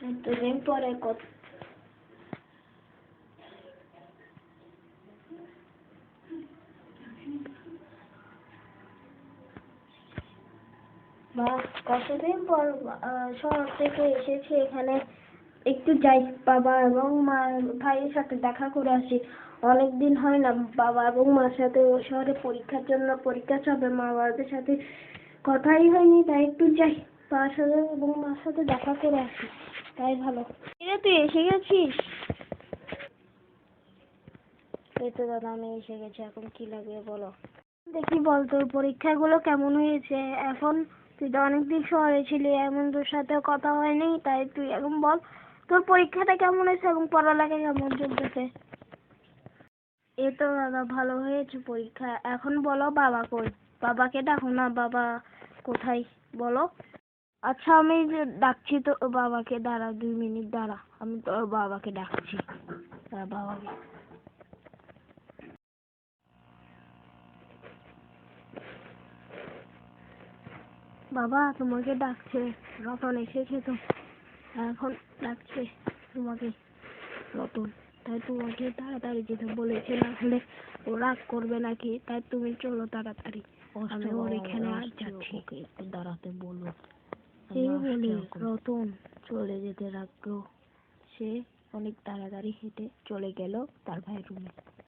এতদিন পরে কতদিন পর শহর থেকে এসেছি এখানে, একটু যাই বাবা এবং মা ভাইয়ের সাথে দেখা করে আসি। অনেকদিন হয় না বাবা এবং মার সাথে ও শহরে পরীক্ষার জন্য পরীক্ষা চলবে, মা বাবাদের সাথে কথাই হয়নি, তাই একটু যাই বাবার সাথে এবং মার সাথে দেখা করে আসি, তাই ভালো। তুই এসে গেছিস? এই তো দাদা আমি এসে গেছি, এখন কি লাগবে বলো। দেখি বল তোর পরীক্ষাগুলো কেমন হয়েছে এখন? তুই তো অনেকদিন শহরে ছিলি, এমন তোর সাথে কথা হয়নি, তাই তুই এখন বল তোর পরীক্ষাটা কেমন হয়েছে এবং পড়ালেখা কেমন চলতেছে? এই তো দাদা ভালো হয়েছে পরীক্ষা। এখন বলো বাবা কই? বাবাকে ডাকো না, বাবা কোথায় বলো। আচ্ছা আমি যে ডাকছি তো বাবাকে, দাঁড়া 2 মিনিট দাঁড়া, আমি তোর বাবাকে ডাকছি। বাবাকে, বাবা তোমাকে ডাকছে, রতন এসেছে তো, এখন ডাকছে তোমাকে রতন, তাই তোমাকে তাড়াতাড়ি যেতে বলেছে, না হলে ও রাগ করবে নাকি, তাই তুমি চলো তাড়াতাড়ি, আমি ওর এখানে আর যাচ্ছি। একটু দাঁড়াতে বলো। এই বলে রতন চলে যেতে লাগলো। সে অনেক তাড়াতাড়ি হেঁটে চলে গেল তার ভাইয়ের রুমে।